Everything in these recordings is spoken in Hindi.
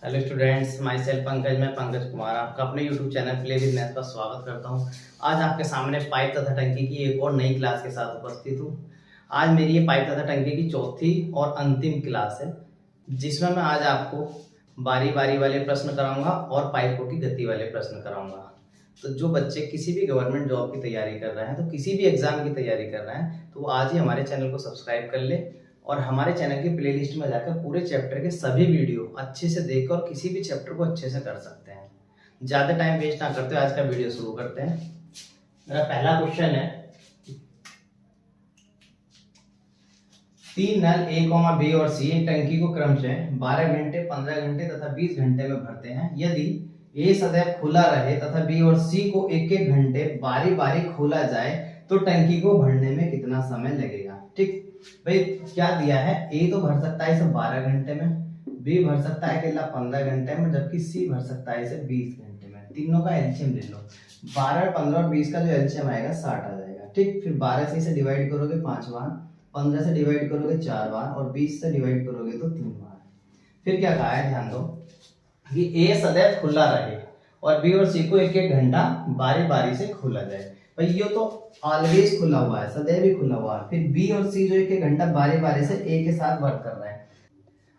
Hello students, my self Pankaj. मैं पंकज कुमार आपका अपने YouTube channel play with math पर स्वागत करता हूं। आज आपके सामने पाइप तथा टंकी की एक और नई क्लास के साथ उपस्थित हूं। आज मेरी ये पाइप तथा टंकी की चौथी और अंतिम क्लास है, जिसमें मैं आज आपको बारी बारी वाले प्रश्न कराऊंगा और पाइपों की गति वाले प्रश्न कराऊंगा। तो जो बच्चे किसी भी गवर्नमेंट जॉब की तैयारी कर रहे हैं, तो किसी भी एग्जाम की तैयारी कर रहे हैं, तो वो आज ही हमारे चैनल को सब्सक्राइब कर ले और हमारे चैनल की प्लेलिस्ट में जाकर पूरे चैप्टर के सभी वीडियो अच्छे से देख और किसी भी चैप्टर को अच्छे से कर सकते हैं। ज़्यादा टाइम वेस्ट ना करते हुए आज का वीडियो शुरू करते हैं। मेरा पहला क्वेश्चन है, 3 नल A, B और C एक टंकी को क्रमशः 12 घंटे, 15 घंटे तथा 20 घंटे में भरते हैं। यदि A सदैव खुला रहे तथा B और C को एक एक घंटे बारी बारी खोला जाए तो टंकी को भरने में कितना समय लगेगा। ठीक भाई, क्या दिया है, A तो भर सकता है इसे 12 घंटे में, B भर सकता है अकेला 15 घंटे में, जबकि C भर सकता है इसे 20 घंटे में। तीनों का एलसीएम ले लो, 12, 15 और 20 का जो एलसीएम आएगा 60 आ जाएगा। ठीक, फिर 12 से इसे डिवाइड करोगे 5 बार, 15 से डिवाइड करोगे 4 बार और 20 से डिवाइड करोगे तो 3 बार। फिर क्या कहा है, ध्यान दो कि A सदैव खुला रहे और B और C को एक एक घंटा बारी बारी से खोला जाए। भाई ये तो ऑलवेज खुला हुआ है, सदैव ही खुला हुआ है। फिर B और C जो एक एक घंटा बारी बारी से A के साथ वर्क कर रहे हैं,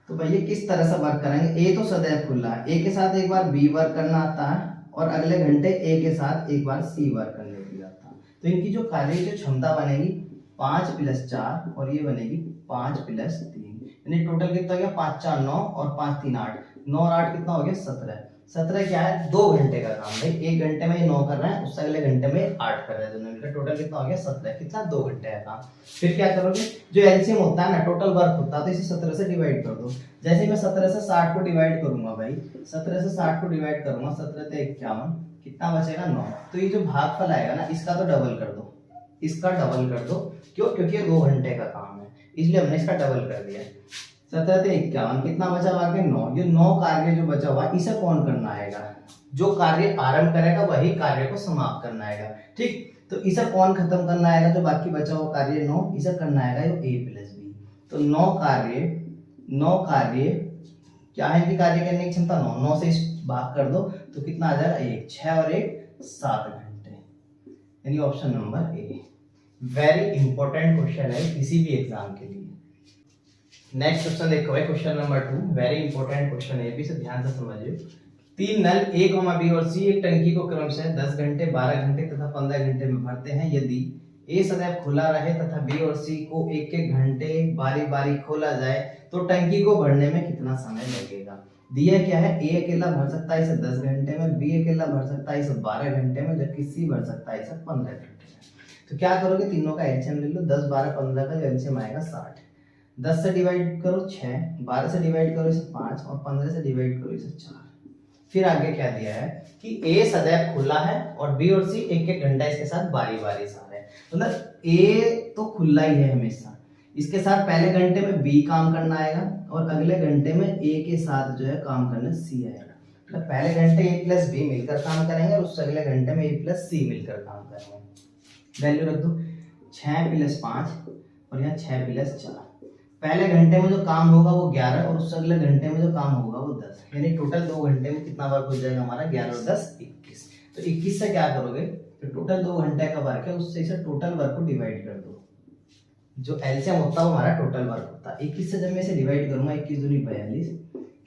तो भाई ये किस तरह से वर्क करेंगे। A तो सदैव खुला है, A के साथ एक बार B वर्क करना आता है और अगले घंटे A के साथ एक बार C वर्क करने के लिए आता है। तो इनकी जो कार्य जो क्षमता बनेगी 5 + 4 और ये बनेगी 5 + 3, यानी टोटल कितना हो गया, 5 × 4 = 9 और 5 × 3 = 8, 9 और 8 कितना हो गया, 17। 17 क्या है, 2 घंटे का काम। भाई एक घंटे में ये 9 कर रहे हैं, उससे अगले घंटे में 8 कर रहे हैं, दोनों मिलकर टोटल कितना हो गया, 17। कितना, 2 घंटे का काम। फिर क्या करोगे, जो एलसीएम होता है ना, टोटल वर्क होता है, तो इसे 17 से डिवाइड कर दो। जैसे मैं 17 से 60 को डिवाइड करूंगा, भाई 17 से 60 को डिवाइड करूंगा, 17 × 51, कितना बचेगा, 9। तो ये जो भागफल आएगा ना, इसका तो डबल कर दो, इसका डबल कर दो। क्यों, क्योंकि ये 2 घंटे का काम है, इसलिए हमने इसका डबल कर दिया। 17 × 51, कितना बचा आगे, 9। ये 9 कार्य जो बचा हुआ इसे कौन करना आएगा, जो कार्य आरंभ करेगा वही कार्य को समाप्त करना आएगा। ठीक, तो इसे कौन खत्म करना आएगा, जो बाकी बचा हुआ कार्य 9, इसे करना आएगा A + B। तो 9 कार्य क्या है, इनकी कार्य करने की क्षमता 9, 9 से इस भाग कर दो तो कितना आ जाएगा, 1, 6 और 1 7 घंटे, यानी option number A। Very important question है किसी भी एग्जाम के लिए। नेक्स्ट क्वेश्चन देखो भाई, question number 2, very important question है, भी से ध्यान से समझिए। 3 नल A, B और C एक टंकी को क्रमशः 10 घंटे, 12 घंटे तथा 15 घंटे में भरते हैं। यदि A सदैव खुला रहे तथा B और C को एक एक घंटे बारी बारी खोला जाए तो टंकी को भरने में कितना समय लगेगा। दिया क्या है, A अकेला भर सकता है इसे 10 घंटे में, B अकेला भर सकता है इसे 12 घंटे में, जबकि C भर सकता है इसे 15 घंटे में। तो क्या करोगे, तीनों का एलसीएम ले लो, 10, 12, 15 का जो एलसीएम आएगा 60। 10 से डिवाइड करो 6, 12 से डिवाइड करो इसे 5 और 15 से डिवाइड करो इसे 4। फिर आगे क्या दिया है कि A सदैव खुला है और B और C एक एक घंटा इसके साथ बारी बारी से आ रहे हैं। मतलब A तो खुला ही है हमेशा, इसके साथ पहले घंटे में B काम करना आएगा और अगले घंटे में A के साथ जो है काम करना C आएगा। मतलब पहले घंटे A + B मिलकर काम करेंगे और उससे अगले घंटे में A + C मिलकर काम करेंगे। वैल्यू रख दो, 6 + 5 और यहाँ 6 + 4। पहले घंटे में जो काम होगा वो 11 और उससे अगले घंटे में जो काम होगा वो 10, यानी टोटल 2 घंटे में कितना वर्क हो जाएगा हमारा, 11 और 10 21। तो 21 से क्या करोगे, तो टोटल 2 घंटे का वर्क है, उससे इसे टोटल वर्क को डिवाइड कर दो। जो एलसीएम होता है वो हमारा टोटल वर्क होता है। 21 से जब मैं इसे डिवाइड करूंगा, 21 दूनी 42,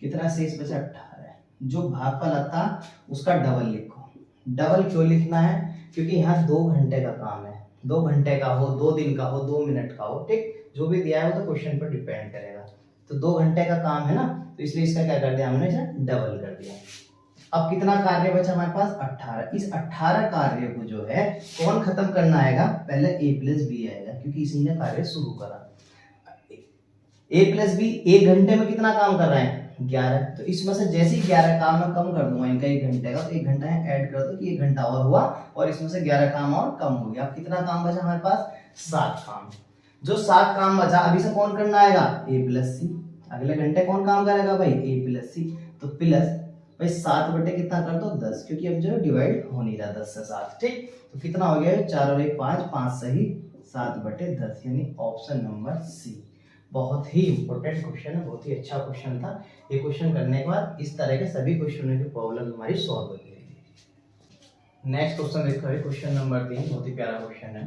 कितना शेष बचा, 18। जो भागफल आता उसका डबल लिखो। डबल क्यों लिखना है, क्योंकि यहाँ 2 घंटे का काम है, 2 घंटे का हो, 2 दिन का हो, 2 मिनट का हो, ठीक, जो भी दिया है वो तो क्वेश्चन पर डिपेंड करेगा। तो 2 घंटे का काम है ना, तो इसलिए इसका क्या कर दिया हमने, इसे डबल कर दिया। अब कितना कार्य बचा हमारे पास, 18। इस 18 कार्य को जो है कौन खत्म करना आएगा, पहले A + B आएगा, क्योंकि इसी ने कार्य शुरू करा। A + B 1 घंटे में कितना काम कर रहे हैं, 11। तो इसमें से जैसे ही 11 काम मैं कम कर दूंगा इनका 1 घंटे का, तो 1 घंटा ऐड कर दो कि 1 घंटा और हुआ और इसमें से 11 काम और कम हो गया। अब कितना काम बचा हमारे पास, 7 काम। जो 7 काम बचा, अभी से कौन करना आएगा, A + C। अगले घंटे कौन काम करेगा भाई, A + C। तो प्लस भाई 7 बटे कितना कर दो, 10, क्योंकि अब जो डिवाइड हो नहीं रहा 10 से 7। ठीक, तो कितना हो गया, 4 और 1 5, 5 सही 7 बटे 10, यानी ऑप्शन नंबर C। बहुत ही इंपॉर्टेंट क्वेश्चन है, बहुत ही अच्छा क्वेश्चन था। ये क्वेश्चन करने के बाद इस तरह के सभी क्वेश्चनों की प्रॉब्लम हमारी सॉल्व हो जाएगी। नेक्स्ट क्वेश्चन देखो, क्वेश्चन नंबर 3 बहुत ही प्यारा क्वेश्चन है।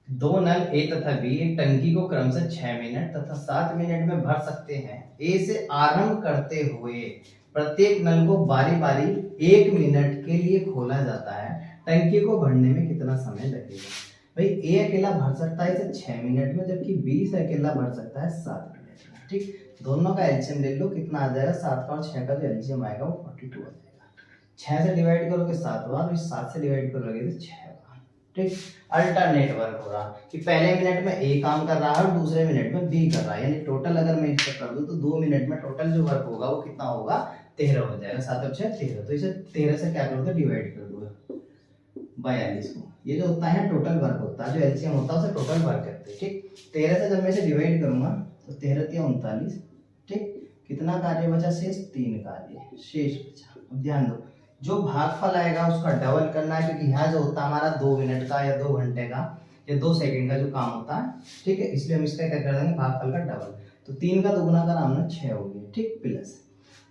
दो नल ए तथा बी एक टंकी को क्रमशः 6 मिनट तथा 7 मिनट में भर सकते हैं। ए से आरंभ करते हुए प्रत्येक नल को बारी बारी 1 मिनट के लिए खोला जाता है। टंकी को भरने में कितना समय लगेगा? भाई ए अकेला भर सकता है इसे 6 मिनट में, जबकि बी से अकेला भर सकता है 7 मिनट में। ठीक, दोनों का एलसीएम ले लो, कितना आ जाएगा? 7 का और 6 का जो एलसीएम आएगा वो 42 आ जाएगा। 6 से डिवाइड करोगे 7 बार, 7 से डिवाइड करोगे तो 6 बार। ठीक, अल्टरनेट वर्क हो रहा कि पहले मिनट में ए काम कर रहा है और दूसरे मिनट में बी कर रहा है, यानी टोटल अगर मैं इससे कर दूं तो 2 मिनट में टोटल जो वर्क होगा वो कितना होगा? 13 हो जाएगा। 7 और 6 13, तो इसे 13 से क्या कर दो? डिवाइड कर दो 42 को। ये जो होता है टोटल वर्क होता है, जो एलसीएम होता है उसे टोटल वर्क कहते हैं। ठीक, 13 से जब मैं इसे डिवाइड करूंगा तो 13 × 39। ठीक, कितना कार्य बचा शेष? 3 कार्य शेष बचा। अब ध्यान दो, जो भागफल आएगा उसका डबल करना है, क्योंकि यहाँ जो होता है हमारा 2 मिनट का या 2 घंटे का या 2 सेकंड का जो काम होता है, ठीक है, इसलिए हम इसका क्या कर देंगे? भागफल का डबल। तो 3 का दुगुना का नाम ना 6 हो गया। ठीक, प्लस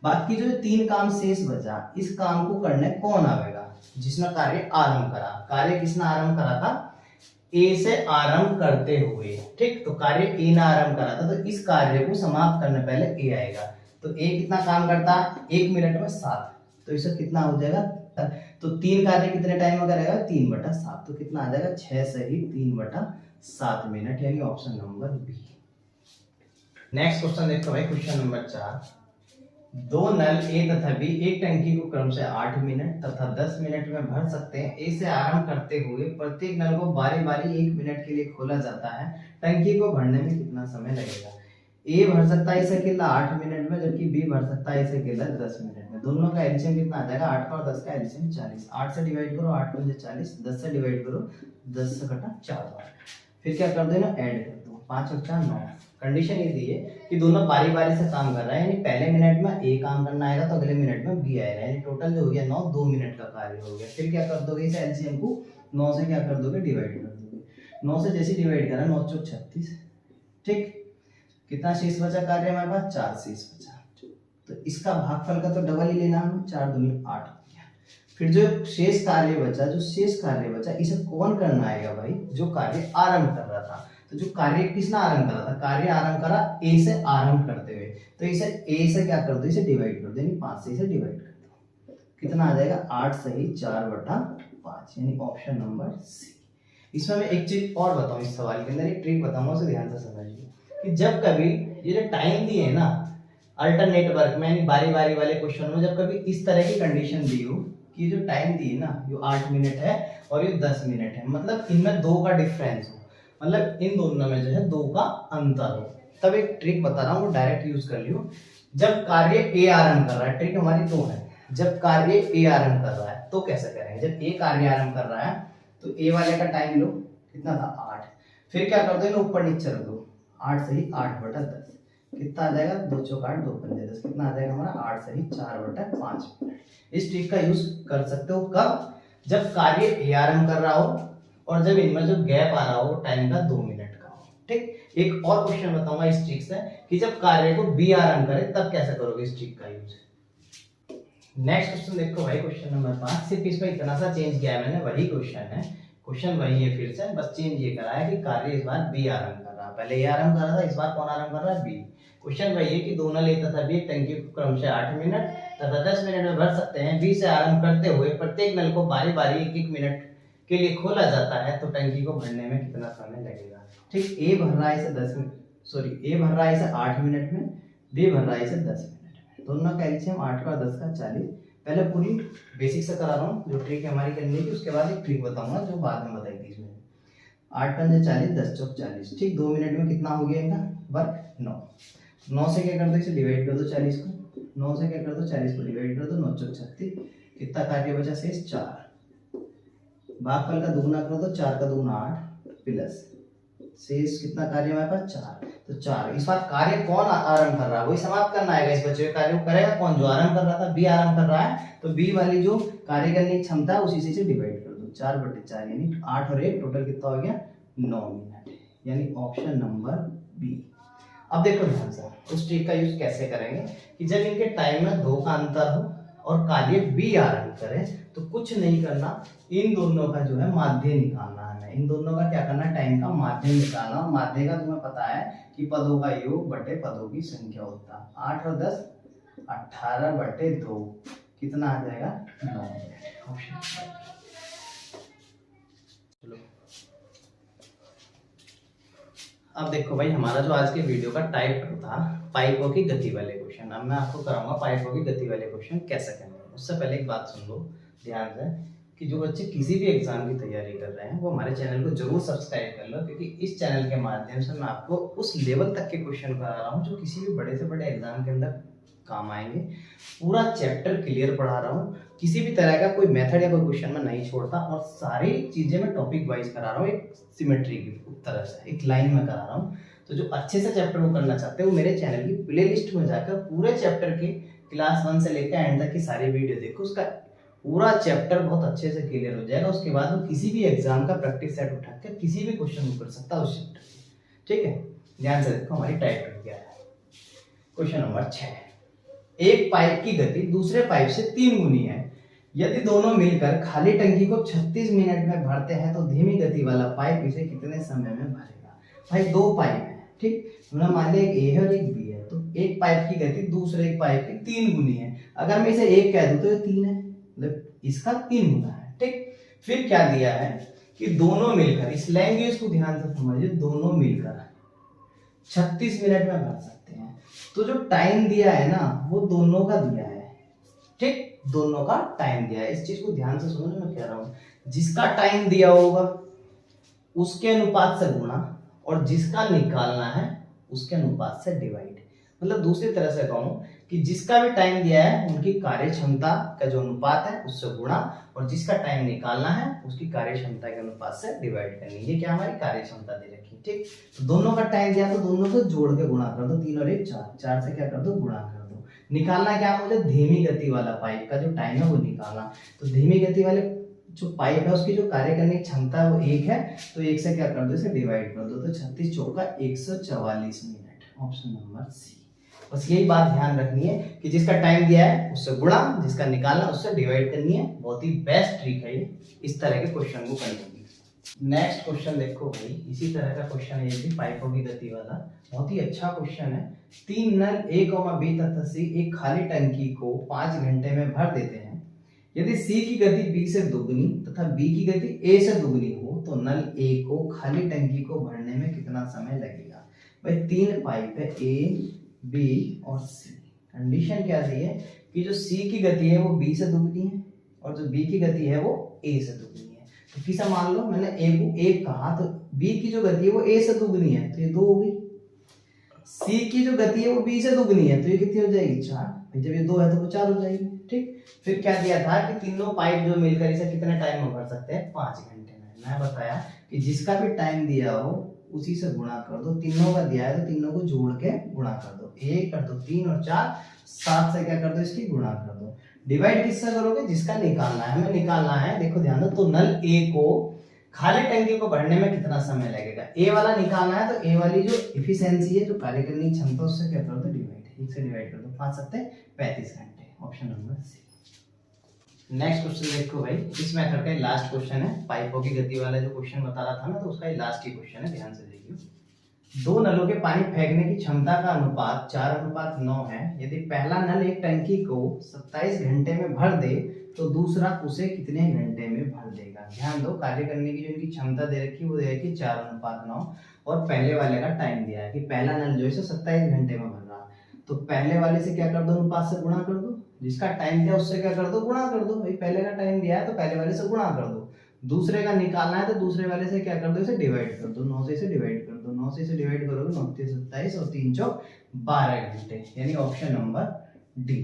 बाकी जो 3 काम शेष बचा, इस काम को करने कौन आवेगा? जिसने कार्य आरंभ करा। कार्य किसने आरंभ करा था? ए से आरंभ करते हुए। ठीक, तो कार्य ए ने आरंभ करा था, तो इस कार्य को समाप्त करने पहले ए आएगा। तो ए कितना काम करता है? 1 मिनट में 7, तो इससे कितना हो जाएगा? तो 3 कार्य कितने टाइम में करेगा? 3/7, तो कितना आ जाएगा? 6 सही 3/7 मिनट, यानी option number B. Next question देखो भाई, क्वेश्चन नंबर 4। दो नल ए तथा बी एक टंकी को क्रमशः 8 मिनट तथा 10 मिनट में भर सकते हैं। ए से आरंभ करते हुए प्रत्येक नल को बारी बारी 1 मिनट के लिए खोला जाता है। टंकी को भरने में कितना समय लगेगा? ए भर सकता है इसे अकेला 8 मिनट में, जबकि बी भर सकता है इसे अकेला 10 मिनट में। दोनों का एलसीएम कितना आ जाएगा? 8 का और 10 का एलसीएम 40। 8 से डिवाइड करो 8 × 40, 10 से डिवाइड करो 10 से घटा 4 बार, फिर क्या कर दो ना? ऐड कर दो, 5 और 4 9। कंडीशन ये दी है कि दोनों बारी बारी से काम कर रहा है, यानी पहले मिनट में ए काम करना आएगा तो अगले मिनट में बी आएगा, यानी टोटल जो हो गया 9, 2 मिनट का कार्य हो गया। फिर क्या कर दोगे? इस एलसीएम को 9 से क्या कर दोगे? डिवाइड कर दोगे। 9 से जैसे डिवाइड करा 9 × 36। ठीक, कितना शेष बचा कार्य हमारे पास? 4 शेष बचा। तो इसका भागफल का तो डबल ही लेना है, 4 दूनी 8 हो गया। फिर जो शेष कार्य बचा इसे कौन करना आएगा भाई? जो कार्य आरंभ कर रहा था। तो जो कार्य किसने आरंभ करा था? कार्य आरंभ करा ए से आरंभ करते हुए, तो इसे ए से क्या कर दो? इसे डिवाइड कर दो, यानी 5 से इसे डिवाइड कर दो, कितना आ जाएगा? 8 सही 4/5, यानी ऑप्शन नंबर सी। इसमें मैं एक चीज और बताऊं, इस सवाल के अंदर एक ट्रिक बताऊंगा, उसे ध्यान से समझिए कि जब कभी ये जो टाइम दिए है ना अल्टरनेट वर्क में, यानी बारी बारी वाले क्वेश्चन में, जब कभी इस तरह की कंडीशन दी हो कि जो टाइम दी है ना ये 8 मिनट है और ये 10 मिनट है, मतलब इनमें 2 का डिफरेंस हो, मतलब इन दोनों में जो है 2 का अंतर हो, तब एक ट्रिक बता रहा हूँ, वो डायरेक्ट यूज कर लियो। जब कार्य ए आरंभ कर रहा है, ट्रिक हमारी 2 है। जब कार्य ए आरंभ कर रहा है तो कैसे करेंगे? जब ए कार्य आरंभ कर रहा है तो ए वाले का टाइम लो, कितना था? 8। फिर क्या कर दो? ऊपर नीचे रख दो, 8 सही 8/10, कितना आ जाएगा? 2 × 8 2 × 10, कितना आ जाएगा हमारा? 8 सही 4/5 मिनट। इस ट्रिक का यूज कर सकते हो कब? जब कार्य ए आरंभ कर रहा हो और जब इनमें जो गैप आ रहा हो टाइम का 2 मिनट का हो। ठीक, एक और क्वेश्चन बताऊंगा इस ट्रिक से कि जब कार्य को बी आरंभ करे तब कैसे करोगे इस ट्रिक का यूज। नेक्स्ट क्वेश्चन देखो भाई, क्वेश्चन नंबर 5। सिर्फ इसमें इतना सा चेंज किया मैंने, वही क्वेश्चन है, क्वेश्चन वही है, फिर से बस चेंज ये करा है कि कार्य इस बार बी आरंभ कर रहा है, पहले ए आरंभ कर रहा था, इस बार कौन आरंभ कर रहा है? बी। क्वेश्चन वही है कि दोनों ले तथा बी टंकी को क्रमशः 8 मिनट तथा 10 मिनट में भर सकते हैं। बी से आरंभ करते हुए प्रत्येक नल को बारी बारी 1-1 मिनट के लिए खोला जाता है, तो टंकी को भरने में कितना समय लगेगा? ठीक, ए भर रहा है इसे ए भर रहा है इसे 8 मिनट में, बी भर रहा है इसे 10 मिनट में। दोनों का एलसीएम 8 का 10 का 40। पहले पूरी बेसिक से करा रहा हूँ, जो ट्रिक है हमारी करने की, उसके बाद एक ट्रिक बताऊंगा जो बाद में बताई थी इसमें। 8 × 40 10 × 40। ठीक, 2 मिनट में कितना हो गया इनका वर्क? 9। 9 से क्या कर दो? इसे डिवाइड कर दो 40 को, 9 से क्या कर दो? 40 को डिवाइड कर दो, 9 × 36, कितना कार्य बचा शेष? 4। भागफल का दुगुना कर दो, 4 का दुगुना 8 प्लस शेष कितना कार्य हमारे पास? 4। तो 4। इस बार कार्य कौन आरंभ कर रहा है? वही समाप्त करना आएगा, इस बचे हुए कार्य को करेगा कौन? जो आरंभ कर रहा था, बी आरंभ कर रहा है, तो बी वाली जो कार्य करने की क्षमता है उसी से डिवाइड कर दो, 4/4, यानी 8 और 1 टोटल कितना हो गया? 9 मिनट, यानी ऑप्शन नंबर बी। अब देखो ध्यान से उस ट्रिक का यूज कैसे करेंगे कि जब इनके टाइम में 2 का अंतर हो और कार्य बी आरंभ करे तो कुछ नहीं करना, इन दोनों का जो है माध्य निकालना है। इन दोनों का क्या करना, टाइम का माध्य निकालना। और माध्य का तुम्हें पता है कि पदों का योग बटे पदों की संख्या होता है। 8 और 10 18 बटे 2 कितना आ जाएगा 9। ऑप्शन चलो अब देखो भाई, हमारा जो आज के वीडियो का टाइप था पाइपों की गति वाले क्वेश्चन। अब मैं आपको कराऊंगा पाइपों की गति वाले क्वेश्चन कैसे करने हैं। उससे पहले एक बात सुन लो ध्यान से कि जो बच्चे किसी भी एग्जाम की तैयारी कर रहे हैं वो हमारे चैनल को जरूर सब्सक्राइब कर लो, क्योंकि इस चैनल के माध्यम से मैं आपको उस लेवल तक के क्वेश्चन करा रहा हूँ जो किसी भी बड़े से बड़े एग्जाम के अंदर काम आएंगे। पूरा चैप्टर क्लियर पढ़ा रहा हूँ, किसी भी तरह का कोई मेथड या कोई क्वेश्चन मैं नहीं छोड़ता, और सारी चीजें मैं टॉपिक वाइज करा रहा हूँ, एक सिमेट्री की तरह से एक लाइन में करा रहा हूँ। तो जो अच्छे से चैप्टर को करना चाहते हैं वो मेरे चैनल की प्लेलिस्ट में जाकर पूरे चैप्टर के क्लास 1 से लेकर एंड तक की सारी वीडियो देखो, उसका पूरा चैप्टर बहुत अच्छे से क्लियर हो जाएगा। उसके बाद वो किसी भी एग्जाम का प्रैक्टिस सेट उठाकर किसी भी क्वेश्चन को कर सकता है उस चैप्टर में। ठीक है, ध्यान से देखो हमारी टाइप क्या है। क्वेश्चन नंबर 6, एक पाइप की गति दूसरे पाइप से 3 गुनी है। यदि दोनों मिलकर खाली टंकी को 36 मिनट में भरते हैं तो धीमी गति वाला पाइप इसे कितने समय में भरेगा। भाई 2 पाइप है, ठीक, हमने मान लिया एक ए है और एक बी है, तो एक पाइप की गति दूसरे एक पाइप की 3 गुनी है। अगर मैं इसे 1 कह दूं तो ये 3 है, मतलब इसका 3 गुना है। ठीक, फिर क्या दिया है कि दोनों मिलकर, इस लैंग्वेज को ध्यान से समझिए, दोनों मिलकर 36 मिनट में भर सकते हैं। तो जो टाइम दिया है ना वो दोनों का दिया है। ठीक, दोनों का टाइम दिया है। इस चीज को ध्यान से सुनो जो मैं कह रहा हूं, जिसका टाइम दिया होगा उसके अनुपात से गुणा और जिसका निकालना है उसके अनुपात से डिवाइड। मतलब दूसरी तरह से कहूं कि जिसका भी टाइम दिया है उनकी कार्य क्षमता का जो अनुपात है उससे गुणा और जिसका टाइम निकालना है उसकी कार्य क्षमता के अनुपात से डिवाइड करनी। ये क्या हमारी कार्य क्षमता दे रखी है। ठीक, तो दोनों का टाइम दिया तो दोनों को जोड़ के गुणा कर दो, 3 और 1 4, 4 से क्या कर दो गुणा कर दो। निकालना क्या मुझे, धीमी गति वाला पाइप का जो टाइम है वो निकालना। तो धीमी गति वाले जो पाइप है उसकी जो कार्य करने की क्षमता है वो 1 है, तो 1 से क्या कर दो इसे डिवाइड कर दो, तो 36 चौका 144 मिनट। ऑप्शन नंबर सी। बस यही बात ध्यान रखनी है कि जिसका टाइम दिया है उससे गुणा, जिसका निकालना उससे डिवाइड करनी है। बहुत ही बेस्ट ट्रिक है ये इस तरह के क्वेश्चन को करने की। नेक्स्ट क्वेश्चन देखो भाई, इसी तरह का क्वेश्चन है ये भी, पाइपों की गति वाला, बहुत ही अच्छा क्वेश्चन है। 3 नल ए, बी तथा सी एक खाली टंकी को 5 घंटे में भर देते हैं। यदि सी की गति बी से दुगनी तथा बी की गति ए से दुगनी हो तो नल ए को खाली टंकी को भरने में कितना समय लगेगा। भाई 3 पाइप है ए बी और सी। कंडीशन क्या दी है कि जो सी की गति है वो बी से दुगनी है और जो बी की गति है वो ए से दुगनी है। तो किसा मान लो मैंने ए को 1 कहा तो बी की जो गति है वो ए से दुगनी है तो ये 2 हो गई। सी की जो गति है वो बी से दुगनी है तो ये कितनी हो जाएगी 4। जब ये 2 है तो वो 4 हो जाएगी। ठीक, फिर क्या दिया था कि तीनों पाइप जो मिलकर इसे कितने टाइम में भर सकते हैं 5 घंटे में। मैं बताया कि जिसका भी टाइम दिया हो उसी से गुणा कर दो, तीनों का दिया है तो तीनों को जोड़ के गुणा कर दो, 1 कर दो 3 और 4 7 से क्या कर दो इसकी गुणा कर दो। डिवाइड किससे करोगे, जिसका निकालना है, हमें निकालना है। देखो ध्यान दो, तो नल ए को खाली टंकी को भरने में कितना समय लगेगा, ए वाला निकालना है। तो ए वाली जो इफिशिएंसी है, जो कार्य करने की क्षमता, उससे क्या कर दो डिवाइड, 1 से डिवाइड कर दो, 5 7 35 घंटे। Option number C. Next question देखो भाई, इस मेथड का लास्ट क्वेश्चन है, पाइपों की गति वाला जो क्वेश्चन बता रहा था ना, तो उसका लास्ट ही क्वेश्चन है, ध्यान से देखिए। 2 नलों के पानी फेंकने की क्षमता का अनुपात 4:9 है। यदि पहला नल एक टंकी को 27 घंटे में भर दे तो दूसरा उसे कितने घंटे में भर देगा। ध्यान दो, कार्य करने की जो इनकी क्षमता दे रखी है वो दे रखी 4:9 और पहले वाले का टाइम दिया है कि पहला नल जो है 27 घंटे में भर रहा। तो पहले वाले से क्या कर दो, अनुपात से गुणा कर दो, जिसका टाइम दिया उससे क्या कर दो गुणा कर दो। भाई पहले का टाइम दिया है तो पहले वाले से गुणा कर दो, दूसरे का निकालना है तो दूसरे वाले से क्या कर दो इसे डिवाइड कर दो, 9 से इसे डिवाइड कर दो, 9 से इसे डिवाइड करोगे 9 3 27 और 3 4 12 घंटे, यानी option number D.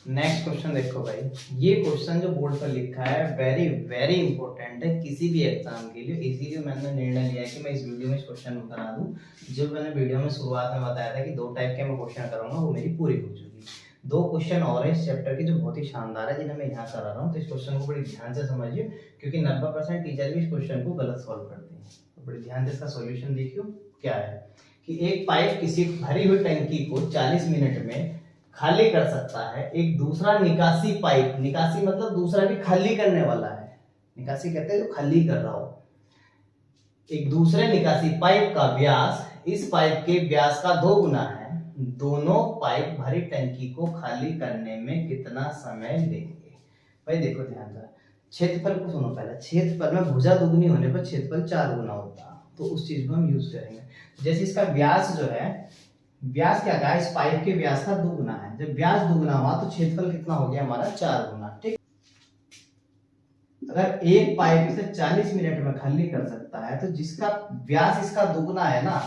Next question देखो भाई, ये क्वेश्चन जो बोर्ड पर लिखा है वेरी वेरी इंपॉर्टेंट है किसी भी एग्जाम के लिए, इसीलिए मैंने निर्णय लिया है कि मैं इस वीडियो में इस क्वेश्चन को करा दूं। जो मैंने वीडियो में शुरुआत में बताया था कि 2 टाइप के मैं क्वेश्चन करूंगा, वो मेरी पूरी हो चुकी। 2 क्वेश्चन और है इस चैप्टर के जो बहुत ही शानदार है, जिन्हें मैं यहाँ करा रहा हूँ। तो इस क्वेश्चन को बड़ी ध्यान से समझिए, क्योंकि 90% टीचर भी इस क्वेश्चन को गलत सॉल्व करते हैं। तो बड़ी ध्यान से इसका सॉल्यूशन देखियो क्या है। कि एक पाइप किसी भरी हुई टंकी को 40 मिनट में खाली कर सकता है, एक दूसरा निकासी पाइप, निकासी मतलब दूसरा भी खाली करने वाला है, निकासी कहते हैं जो खाली कर रहा हो, एक दूसरे निकासी पाइप का व्यास इस पाइप के व्यास का 2 गुना है, दोनों पाइप भरी टंकी को खाली करने में कितना समय लेंगे। भाई देखो ध्यान से, क्षेत्रफल को सुनो पहले, क्षेत्रफल में भुजा दुगनी होने पर क्षेत्रफल 4 गुना होता है, तो उस चीज को हम यूज करेंगे। जैसे इसका व्यास जो है, व्यास क्या कहा, इस पाइप के व्यास का 2 गुना है, जब व्यास 2 गुना हुआ तो क्षेत्रफल कितना हो गया हमारा 4 गुना। ठीक, अगर एक पाइप इसे 40 मिनट में खाली कर सकता है तो जिसका व्यास इसका 2 गुना है ना,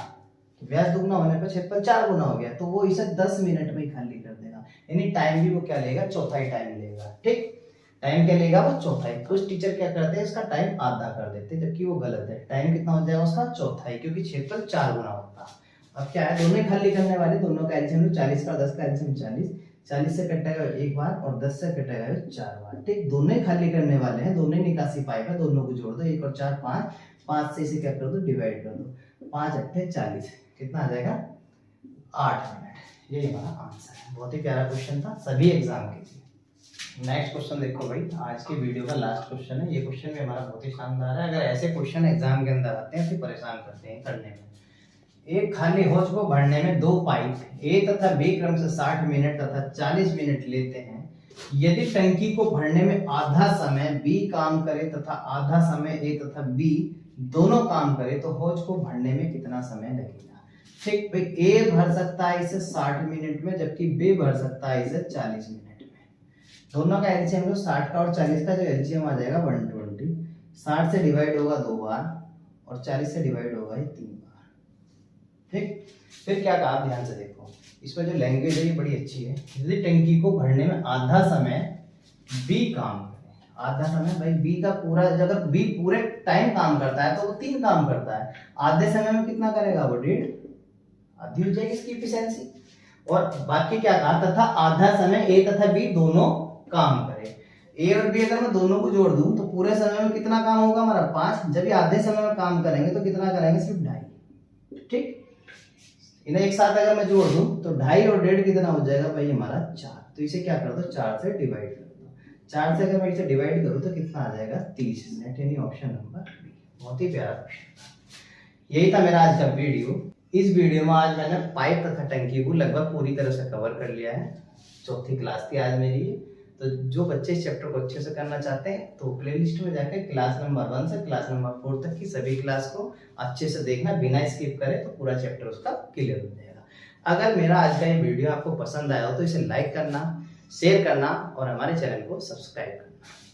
तो व्यास 2 गुना होने पर क्षेत्रफल 4 गुना हो गया, तो वो इसे 10 मिनट में ही खाली कर देगा, यानी टाइम भी वो क्या लेगा, चौथाई टाइम लेगा। ठीक, टाइम क्या लेगा वो चौथाई। कुछ टीचर क्या करते हैं, इसका टाइम आधा कर देते हैं, जबकि वो गलत है, टाइम कितना हो जाएगा उसका चौथाई, क्योंकि क्षेत्रफल 4 गुना होता है। अब क्या है, दोनों ही खाली करने वाले, दोनों का एलसीएम 40 का 10 का एलसीएम 40, 40 से कटेगा 1 बार और 10 से कटेगा 4 बार। ठीक, दोनों ही खाली करने वाले हैं, दोनों ही निकासी पाइप है, दोनों को जोड़ दो, 1 और 4 5, 5 से इसे क्या कर दो, डिवाइड कर दो, 5 8 40, कितना आ जाएगा 8 मिनट। यही हमारा आंसर है। बहुत ही प्यारा क्वेश्चन था, सभी एग्जाम के लिए। नेक्स्ट क्वेश्चन देखो भाई, आज की वीडियो का लास्ट क्वेश्चन है, ये क्वेश्चन भी हमारा बहुत ही शानदार है। अगर ऐसे क्वेश्चन एग्जाम के अंदर आते हैं तो परेशान करते हैं करने में। एक खाली हौज को भरने में 2 पाइप ए तथा बी क्रम से 60 मिनट तथा 40 मिनट लेते हैं। यदि टंकी को भरने में आधा समय बी काम करे तथा आधा समय ए तथा बी दोनों काम करे तो हौज को भरने में कितना समय लगेगा। ठीक भाई, ए भर सकता है इसे 60 मिनट में, जबकि बी भर सकता है इसे 40 मिनट में। दोनों का एलसीएम लो, 60 का और 40 का जो एलसीएम आ जाएगा 120। 60 से डिवाइड होगा 2 बार और 40 से डिवाइड होगा 3 बार। ठीक, फिर क्या कहा, ध्यान से देखो, इसमें जो लैंग्वेज है ये बड़ी अच्छी है। यदि टंकी को भरने में आधा समय बी काम करे, आधा समय भाई बी का पूरा, अगर बी पूरे टाइम काम करता है तो वो 3 काम करता है, आधे समय में कितना करेगा वो 1.5, आधी हो जाएगी इसकी एफिशिएंसी। और बाकी क्या कहा, तथा आधा समय ए तथा बी दोनों काम करे। ए और बी अगर मैं दोनों को जोड़ दूं तो पूरे समय में कितना काम होगा हमारा 5, जब ये आधे समय में काम करेंगे तो कितना करेंगे, सिर्फ 2.5। ठीक, इन्हें एक साथ अगर मैं जोड़ दूं तो 2.5 और 1.5 कितना हो जाएगा भाई हमारा 4। तो इसे क्या कर दो, 4 से डिवाइड कर दो, 4 से अगर मैं इसे डिवाइड करूं तो कितना आ जाएगा 30 मिनट, यानी ऑप्शन नंबर बी। बहुत ही प्यारा क्वेश्चन था। यही था मेरा आज का वीडियो। इस वीडियो में आज मैंने पाइप तथा टंकी को लगभग पूरी तरह से कवर कर लिया है। चौथी क्लास थी आज मेरी, तो जो बच्चे इस चैप्टर को अच्छे से करना चाहते हैं तो प्लेलिस्ट में जाकर क्लास नंबर 1 से क्लास नंबर 4 तक की सभी क्लास को अच्छे से देखना, बिना स्किप करे, तो पूरा चैप्टर उसका क्लियर हो जाएगा। अगर मेरा आज का ये वीडियो आपको पसंद आया हो तो इसे लाइक करना, शेयर करना और हमारे चैनल को सब्सक्राइब करना।